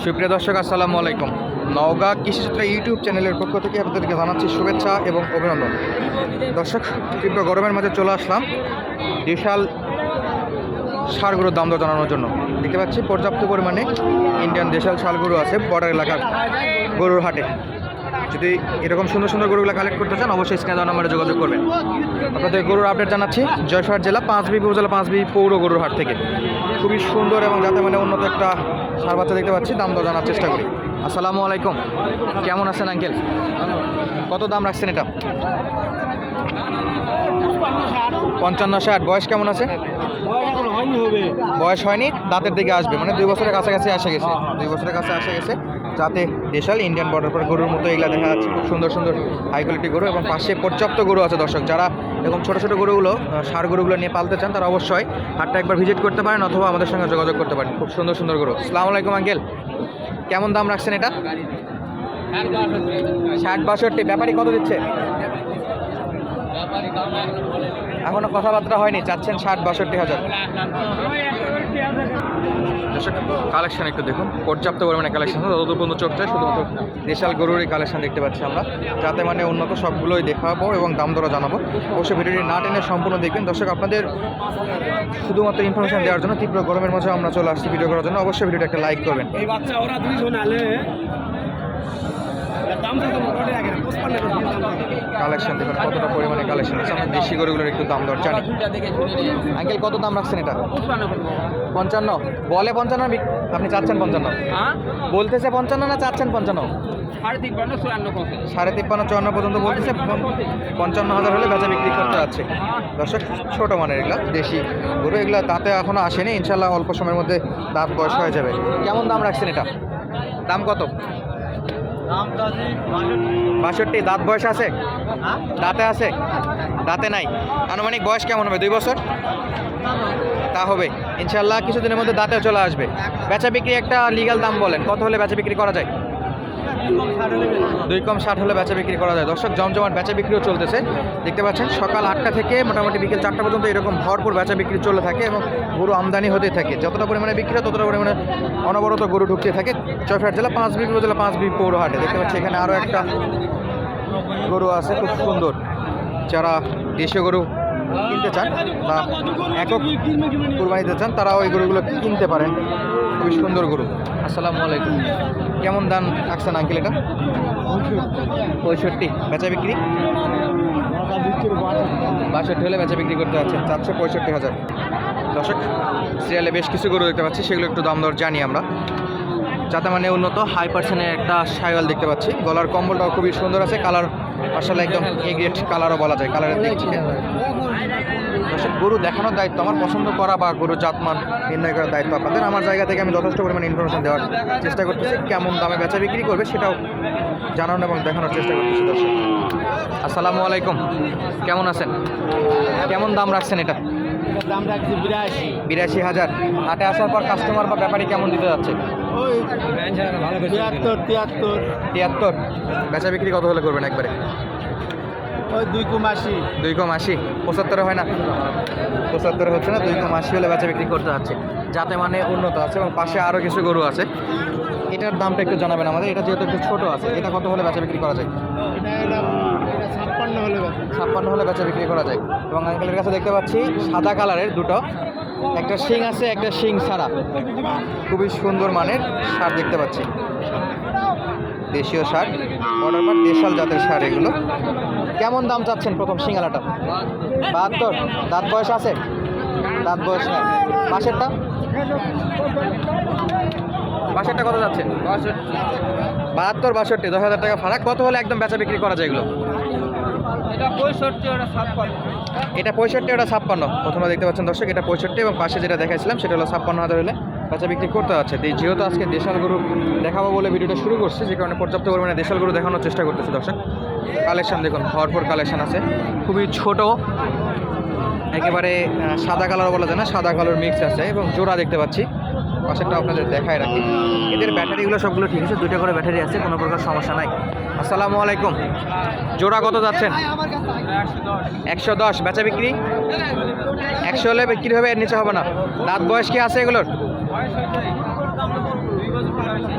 সুপ্রিয় দর্শক, আসসালামু আলাইকুম। নওগাঁ কৃষিচিত্র ইউটিউব চ্যানেলের পক্ষ থেকে আপনাদেরকে জানাচ্ছি শুভেচ্ছা এবং অভিনন্দন। দর্শক, তীব্র গরমের মাঝে চলে আসলাম বিশাল ষাঁড় গরুর দাম দর জানানোর জন্য। দেখতে পাচ্ছি পর্যাপ্ত পরিমাণে ইন্ডিয়ান দেশাল ষাঁড় গরু আছে বর্ডার এলাকার গরুর হাটে। যদি এরকম সুন্দর সুন্দর গরুগুলো কালেক্ট করতে চান, অবশ্যই স্ক্রিনে দেওয়া নম্বরে যোগাযোগ করবেন। আপনাদের গরুর আপডেট জানাচ্ছি জয়পুরহাট জেলা পাঁচবি উপজেলা পাঁচবি পৌর গরুর হাট থেকে। খুবই সুন্দর এবং যাতে মানে উন্নত একটা ষাঁড় বাচ্চা দেখতে পাচ্ছি, দাম দর জানার চেষ্টা করি। আসসালামু আলাইকুম, কেমন আছেন আঙ্কেল? কত দাম রাখছেন এটা? 55-60। বয়স কেমন আছে? বয়স হয়নি, দাঁতের দিকে আসবে, মানে 2 বছরের কাছাকাছি এসে গেছে। 2 বছরের কাছে এসে গেছে। যাতে দেশাল ইন্ডিয়ান বর্ডার পর গরুর মতো এগুলা দেখা যাচ্ছে। খুব সুন্দর সুন্দর হাই কোয়ালিটি গরু এবং পাশে পর্যাপ্ত গরু আছে। দর্শক, যারা এরকম ছোটো ছোটো গরুগুলো ষাঁড় গরুগুলো নিয়ে পালতে চান, তারা অবশ্যই হাটটা একবার ভিজিট করতে পারেন অথবা আমাদের সঙ্গে যোগাযোগ করতে পারেন। খুব সুন্দর সুন্দর গরু। আসসালামু আলাইকুম আঙ্কেল, কেমন দাম রাখছেন এটা? 60-62। ব্যাপারী কত দিচ্ছে? এখনো কথাবার্তা হয়নি, চাচ্ছেন 60-62 হাজার। দর্শক, কালেকশন একটু দেখুন, পর্যাপ্ত পরিমাণে কালেকশন। যতদূর পর্যন্ত চোখ চায় শুধুমাত্র দেশাল গরুরই কালেকশন দেখতে পাচ্ছি আমরা, যাতে মানে উন্নত সবগুলোই দেখাবো এবং দাম দরও জানাবো। অবশ্যই ভিডিওটি না টেনে সম্পূর্ণ দেখবেন। দর্শক, আপনাদের শুধুমাত্র ইনফরমেশন দেওয়ার জন্য তীব্র গরমের মাঝে আমরা চলে আসছি ভিডিও করার জন্য। অবশ্যই ভিডিওটা একটা লাইক করবেন। কালেকশন দেখুন কতটা পরিমাণে কালেকশন আছে। আমরা দেশি গরুগুলোর একটু দাম দর জানি। আঙ্কেল, কত দাম রাখছেন এটা? 55 বলে। 55 আপনি চাচ্ছেন 55? বলতেছে 55 না চাচ্ছেন 55? 53-54 পর্যন্ত বলতেছে। 55,000 হলে বেচা বিক্রি করতে যাচ্ছে। দর্শক, ছোট মানের এগুলা দেশি গরু, এগুলা দাঁতে এখনো আসেনি, ইনশাল্লাহ অল্প সময়ের মধ্যে দাঁত বয়স হয়ে যাবে। কেমন দাম রাখছেন এটা? দাম কত? 62। দাঁত বয়স আছে? দাঁতে আছে? দাঁতে নাই। আনুমানিক বয়স কেমন হবে? 2 বছর তা হবে ইনশাল্লাহ। কিছুদিনের মধ্যে দাঁতেও চলে আসবে। বেচা বিক্রি একটা লিগ্যাল দাম বলেন, কত হলে বেচা বিক্রি করা যায়? 2-60 হলে বেচা বিক্রি করা যায়। দর্শক, জমজমাট বেচা বিক্রিও চলতেছে। দেখতে পাচ্ছেন সকাল 8টা থেকে মোটামুটি বিকেল 4টা পর্যন্ত এরকম ভরপুর বেচা বিক্রি চলে থাকে এবং গরু আমদানি হতে থাকে। যতটা পরিমাণে বিক্রি হয় ততটা পরিমাণে অনবরত গরু ঢুকতে থাকে জয়পুরহাট জেলা পাঁচবি উপজেলা পাঁচবি পৌর হাটে। দেখতে পাচ্ছি এখানে আরও একটা গরু আছে খুব সুন্দর। যারা দেশীয় গরু কিনতে চান বা একক কুরবানি দিতে চান, তারা ওই গরুগুলো কিনতে পারেন। খুবই সুন্দর গরু। আসসালামু আলাইকুম, কেমন দাম রাখছেন আঙ্কেল এটা? 65। বেচা বিক্রি 62 হলে বেচা বিক্রি করতে যাচ্ছেন, 65,000। দর্শক, সিরিয়ালে বেশ কিছু গরু দেখতে পাচ্ছি, সেগুলো একটু দাম দর জানি আমরা। যাতে মানে উন্নত হাই পার্সেন্টের একটা শাইওয়াল দেখতে পাচ্ছি। গলার কম্বলটাও খুবই সুন্দর আছে। কালার আসলে একদম এ গ্রেড কালারও বলা যায়, কালারের দিক থেকে। দর্শক, গরু দেখানোর দায়িত্ব আমার, পছন্দ করা বা গরু জাতমান নির্ণয় করার দায়িত্ব আপনাদের। আমার জায়গা থেকে আমি যথেষ্ট পরিমাণে ইনফরমেশন দেওয়ার চেষ্টা করতেছি। কেমন দামে বেচা বিক্রি করবে সেটাও জানানো এবং দেখানোর চেষ্টা করতেছি। দর্শক, আসসালামু আলাইকুম, কেমন আছেন? কেমন দাম রাখছেন এটা? দাম রাখছি 82,000। হাটে আসার পর কাস্টমার বা ব্যাপারী কেমন দিতে যাচ্ছে? 73। বেচা বিক্রি কত হলে করবেন একবারে? 2,80। 2,80। 75 হয় না? 75 হচ্ছে না, 2,80 হলে বেচা বিক্রি করতে যাচ্ছে। যাতে মানে উন্নত আছে এবং পাশে আরও কিছু গরু আছে। এটার দামটা একটু জানাবেন আমাদের। এটা যেহেতু একটু ছোটো আছে, এটা কত হলে বেচা বিক্রি করা যায়? 56 হলে বেচা বিক্রি করা যায়। এবং আঙ্কেলের কাছে দেখতে পাচ্ছি সাদা কালারের দুটো, একটা শিং আছে একটা শিং ছাড়া। খুবই সুন্দর মানের ষাঁড় দেখতে পাচ্ছি, দেশীয় ষাঁড়, বর্ডার পার দেশাল জাতের ষাঁড় এগুলো। কেমন দাম চাচ্ছেন প্রথম সিঙ্গালাটা? 72। দাঁত বয়স আছে? দাঁত বয়স নেই। পাশেরটা কত যাচ্ছেন? 72, 62, 10,000 টাকা ফারাক। কত হলে একদম বেচা বিক্রি করা যায় এগুলো? এটা 65, ওটা 56। এটা 65, ওটা 56। প্রথমে দেখতে পাচ্ছেন দর্শক, এটা 65 এবং পাশে যেটা দেখাইছিলাম সেটা হলো 56,000 হলে বেচা বিক্রি করতে যাচ্ছে। যেহেতু আজকে দেশাল গরু দেখাবো বলে ভিডিওটা শুরু করছি, যে কারণে পর্যাপ্ত পরিমাণে দেশাল গরু দেখানোর চেষ্টা করতেছি। দর্শক, কালেকশন দেখুন, ভরপুর কালেকশন আছে। খুবই ছোট, একেবারে সাদা কালার বলা যায় না, সাদা কালার মিক্স আছে এবং জোড়া দেখতে পাচ্ছি। পাশেরটা আপনাদের দেখায় রাখি। এদের ব্যাটারিগুলো সবগুলো ঠিক আছে, 2টা করে ব্যাটারি আছে, কোনো প্রকার সমস্যা নাই। আসসালামু আলাইকুম, জোড়া কত যাচ্ছেন? 110। বেচা বিক্রি 100 হলে বিক্রি হবে, এর নিচে হবে না। দাঁত বয়স কি আছে এগুলোর?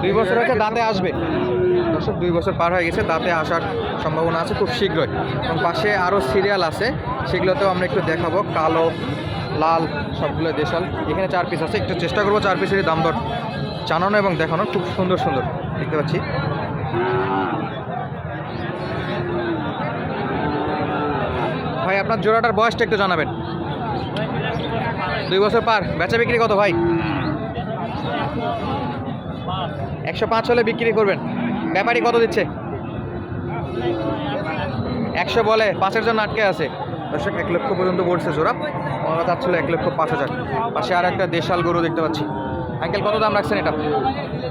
2 বছর হয়েছে, দাঁতে আসবে দর্শক। 2 বছর পার হয়ে গেছে, দাঁতে আসার সম্ভাবনা আছে খুব শীঘ্রই। এবং পাশে আরও সিরিয়াল আছে, সেগুলোতেও আমরা একটু দেখাবো। কালো, লাল সবগুলো দেশাল। এখানে 4 পিস আছে, একটু চেষ্টা করবো 4 পিসেরই দাম দর জানানো এবং দেখানো। খুব সুন্দর সুন্দর দেখতে পাচ্ছি। ভাই আপনার জোড়াটার বয়সটা একটু জানাবেন। 2 বছর পার। বেচা বিক্রি কত ভাই? 105 হলে বিক্রি করবেন। ব্যাপারী কত দিচ্ছে? 100 বলে, 5-এর জন্য আটকে আছে দর্শক। 1 লক্ষ পর্যন্ত বলছে জোড়া, ওনারা যাচ্ছিল 1,05,000। পাশে আর একটা দেশাল গরু দেখতে পাচ্ছি। আঙ্কেল কত দাম রাখছেন এটা?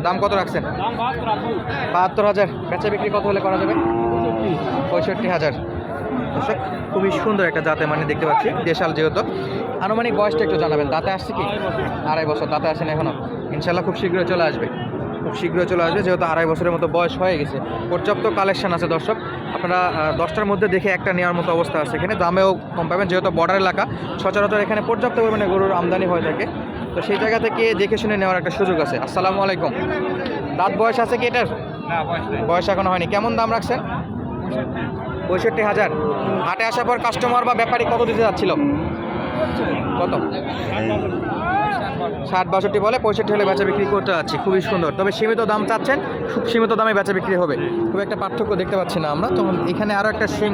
দাম কত রাখছেন? 72,000। বেচা বিক্রি কত হলে করা যাবে? 65,000 দর্শক। খুবই সুন্দর একটা জাতে মানে দেখতে পাচ্ছি, দেশাল যেহেতু। আনুমানিক বয়সটা একটু জানাবেন। দাঁতে আসছে কি? 2.5 বছর। দাঁতে আসেন এখনও, ইনশাল্লাহ খুব শীঘ্রই চলে আসবে। খুব শীঘ্রই চলে আসবে, যেহেতু 2.5 বছরের মতো বয়স হয়ে গেছে। পর্যাপ্ত কালেকশন আছে দর্শক, আপনারা 10টার মধ্যে দেখে একটা নেওয়ার মতো অবস্থা আছে এখানে। দামেও কম পাবেন, যেহেতু বর্ডার এলাকা। সচরাচর এখানে পর্যাপ্ত পরিমাণে গরুর আমদানি হয়ে থাকে, তো সেই জায়গা থেকে দেখে শুনে নেওয়ার একটা সুযোগ আছে। আসসালামু আলাইকুম। দাঁত বয়স আছে কি এটার? বয়স এখনো হয়নি। কেমন দাম রাখছেন? 65,000। হাটে আসার পর কাস্টমার বা ব্যাপারী কত দিতে যাচ্ছিল? কত? 60-62 বলে, 65 হলে বেচা বিক্রি করতে যাচ্ছি। খুবই সুন্দর, তবে সীমিত দাম চাচ্ছেন, খুব সীমিত দামে বেচা বিক্রি হবে। খুব একটা পার্থক্য দেখতে পাচ্ছি না আমরা। তখন এখানে আরও একটা সিং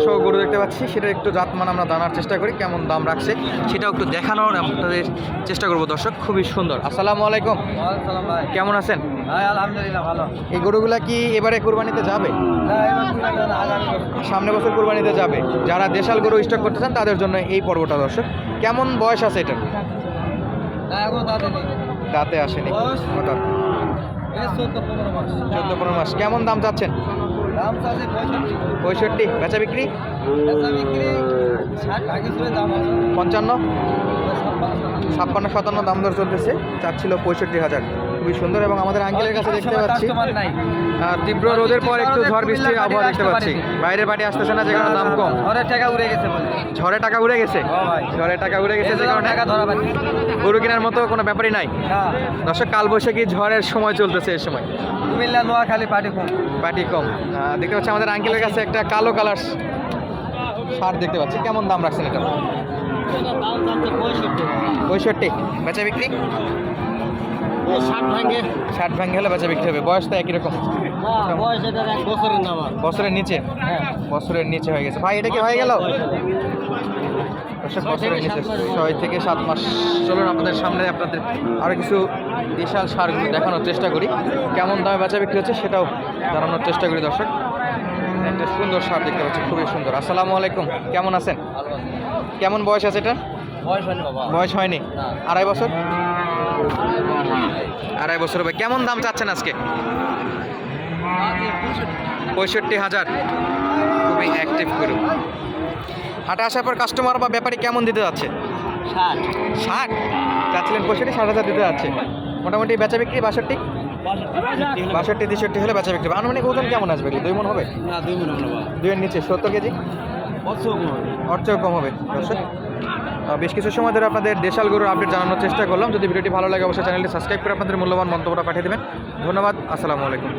সহ গরু দেখতে পাচ্ছি, সেটা একটু জাতমান আমরা জানার চেষ্টা করি, কেমন দাম রাখছে সেটাও একটু দেখানোর আপনাদের চেষ্টা করবো দর্শক। খুবই সুন্দর। আসসালামু আলাইকুম। কেমন আছেন? আলহামদুলিল্লাহ ভালো। এই গরুগুলা কি এবারে কুরবানিতে যাবে? সামনে বছর কুরবানিতে যাবে। যারা দেশাল গরু স্টক করতে চান তাদের জন্য এই পর্বটা দর্শক। কেমন বয়স আছে এটা? দাঁতে আসেনি। হঠাৎ 14-15 মাস। কেমন দাম চাচ্ছেন? 65। বেচা বিক্রি 55, 56-57 দাম দর চলতেছে। চাচ্ছিল 65,000। খুবই সুন্দর। এবং আমাদের আঙ্কেলের কাছে দেখতে পাচ্ছি তীব্র রোদের পর একটু ঝড় বৃষ্টির আবহাওয়া দেখতে পাচ্ছি। বাইরের বাড়ি আসতেছে না, যে কারণে দাম কম। ঝড়ের টাকা উড়ে গেছে বলে। ঝড়ে টাকা উড়ে গেছে? ঝড়ে টাকা উড়ে গেছে, যে কারণে গরু কেনার মতো কোনো ব্যাপারই নাই দর্শক। কালবৈশাখী ঝড়ের সময় চলতেছে এই সময়। কুমিল্লা, নোয়াখালী পাটি কম। দেখতে পাচ্ছি আমাদের আঙ্কেলের কাছে একটা কালো কালার শার্ট দেখতে পাচ্ছি। কেমন দাম রাখছেন এটা? 65। বেচা বিক্রি 60 ভাঙে হলে বেচা বিক্রি হবে। বয়স তো একই রকম, বছরের নিচে। বছরের নিচে হয়ে গেছে ভাই। এটা কি হয়ে গেল? বছরের নিচে 6 থেকে 7 মাস। চলুন আপনাদের সামনে আপনাদের আরও কিছু বিশাল সারগুলো দেখানোর চেষ্টা করি, কেমন দামে বেচা বিক্রি হচ্ছে সেটাও জানানোর চেষ্টা করি দর্শক। একটা সুন্দর সার দেখতে পাচ্ছি, খুবই সুন্দর। আসসালামু আলাইকুম। কেমন আছেন? কেমন বয়স আছে এটা? বয়স হয়নি। 2.5 বছর। 2.5 বছর হবে। কেমন দাম চাচ্ছেন আজকে? 65,000। খুবই অ্যাক্টিভ করুন। হাটে আসার পর কাস্টমার বা ব্যাপারী কেমন দিতে যাচ্ছে? 60 চাচ্ছিলেন, 65, 60,000 দিতে যাচ্ছে। মোটামুটি বেচা বিক্রি 62, 63 হলে বেচা বিক্রি। আনুমানিক ওজন কেমন আসবে? 2 মণ হবে? 2-এর নিচে। 70 কেজি? ওর চেয়েও কম হবে দর্শক। বেশ কিছু সময় ধরে আপনাদের দেশাল গরুর আপডেট জানানোর চেষ্টা করলাম। যদি ভিডিওটি ভালো লাগে অবশ্যই চ্যানেলটি সাবস্ক্রাইব করে আপনাদের মূল্যবান মন্তব্যটা পাঠিয়ে দেবেন। ধন্যবাদ। আসসালামু আলাইকুম।